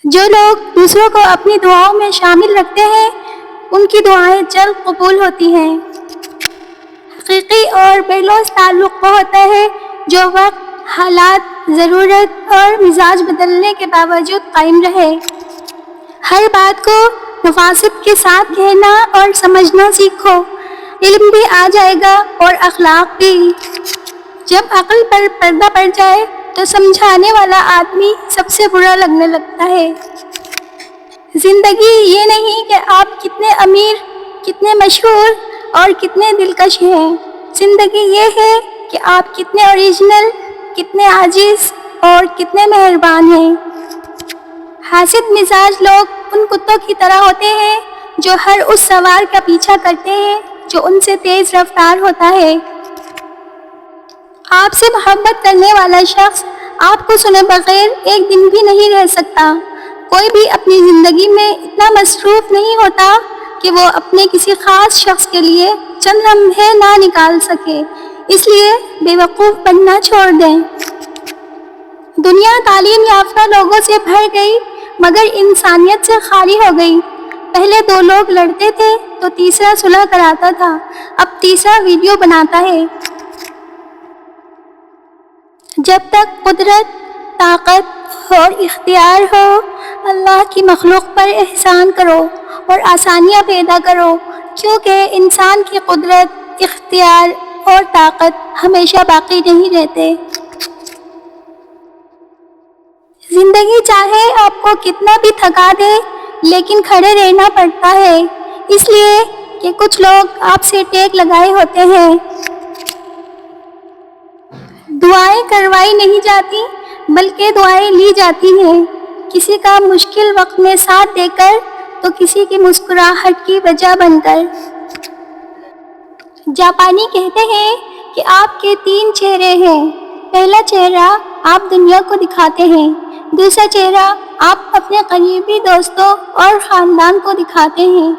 جو لوگ دوسروں کو اپنی دعاؤں میں شامل رکھتے ہیں ان کی دعائیں جلد قبول ہوتی ہیں۔ حقیقی اور بے لوث تعلق وہ ہوتا ہے جو وقت، حالات، ضرورت اور مزاج بدلنے کے باوجود قائم رہے۔ ہر بات کو مفاصد کے ساتھ کہنا اور سمجھنا سیکھو، علم بھی آ جائے گا اور اخلاق بھی۔ جب عقل پر پردہ پڑ جائے تو سمجھانے والا آدمی سب سے برا لگنے لگتا ہے۔ زندگی یہ نہیں کہ آپ کتنے امیر، کتنے مشہور اور کتنے دلکش ہیں۔ زندگی یہ ہے کہ آپ کتنے اوریجنل، کتنے عاجز اور کتنے مہربان ہیں۔ حاسد مزاج لوگ ان کتوں کی طرح ہوتے ہیں جو ہر اس سوار کا پیچھا کرتے ہیں جو ان سے تیز رفتار ہوتا ہے۔ آپ سے محبت کرنے والا شخص آپ کو سنے بغیر ایک دن بھی نہیں رہ سکتا۔ کوئی بھی اپنی زندگی میں اتنا مصروف نہیں ہوتا کہ وہ اپنے کسی خاص شخص کے لیے چند لمحے نہ نکال سکے، اس لیے بے وقوف بننا چھوڑ دیں۔ دنیا تعلیم یافتہ لوگوں سے بھر گئی مگر انسانیت سے خالی ہو گئی۔ پہلے دو لوگ لڑتے تھے تو تیسرا صلح کراتا تھا، اب تیسرا ویڈیو بناتا ہے۔ جب تک قدرت، طاقت اور اختیار ہو، اللہ کی مخلوق پر احسان کرو اور آسانیاں پیدا کرو، کیونکہ انسان کی قدرت، اختیار اور طاقت ہمیشہ باقی نہیں رہتے۔ زندگی چاہے آپ کو کتنا بھی تھکا دے لیکن کھڑے رہنا پڑتا ہے، اس لیے کہ کچھ لوگ آپ سے ٹیک لگائے ہوتے ہیں۔ دعائیں کروائی نہیں جاتی بلکہ دعائیں لی جاتی ہیں، کسی کا مشکل وقت میں ساتھ دے کر تو کسی کی مسکراہٹ کی وجہ بن کر۔ جاپانی کہتے ہیں کہ آپ کے 3 چہرے ہیں۔ پہلا چہرہ آپ دنیا کو دکھاتے ہیں، دوسرا چہرہ آپ اپنے قریبی دوستوں اور خاندان کو دکھاتے ہیں،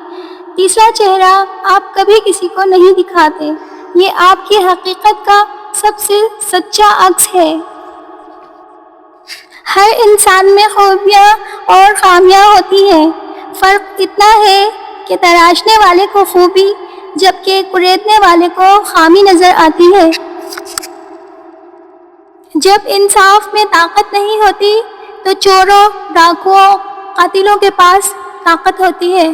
تیسرا چہرہ آپ کبھی کسی کو نہیں دکھاتے۔ یہ آپ کی حقیقت کا سب سے سچا عکس ہے۔ ہر انسان میں خوبیاں اور خامیاں ہوتی ہیں، فرق اتنا ہے کہ تراشنے والے کو خوبی جبکہ کریدنے والے کو خامی نظر آتی ہے۔ جب انصاف میں طاقت نہیں ہوتی تو چوروں، ڈاکوؤں، قاتلوں کے پاس طاقت ہوتی ہے۔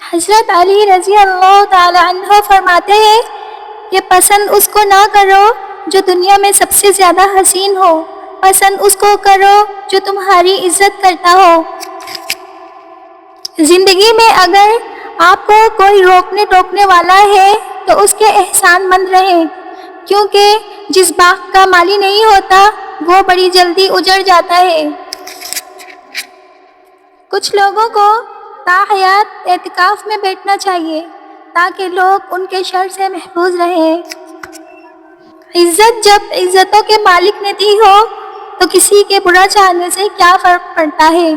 حضرت علی رضی اللہ تعالی عنہ فرماتے ہیں کہ پسند اس کو نہ کرو جو دنیا میں سب سے زیادہ حسین ہو، پسند اس کو کرو جو تمہاری عزت کرتا ہو۔ زندگی میں اگر آپ کو کوئی روکنے ٹوکنے والا ہے تو اس کے احسان مند رہیں، کیونکہ جس باغ کا مالی نہیں ہوتا وہ بڑی جلدی اجڑ جاتا ہے۔ کچھ لوگوں کو تاحیات اعتکاف میں بیٹھنا چاہیے تاکہ لوگ ان کے شر سے محفوظ رہیں۔ عزت جب عزتوں کے مالک نے دی ہو تو کسی کے برا چاہنے سے کیا فرق پڑتا ہے۔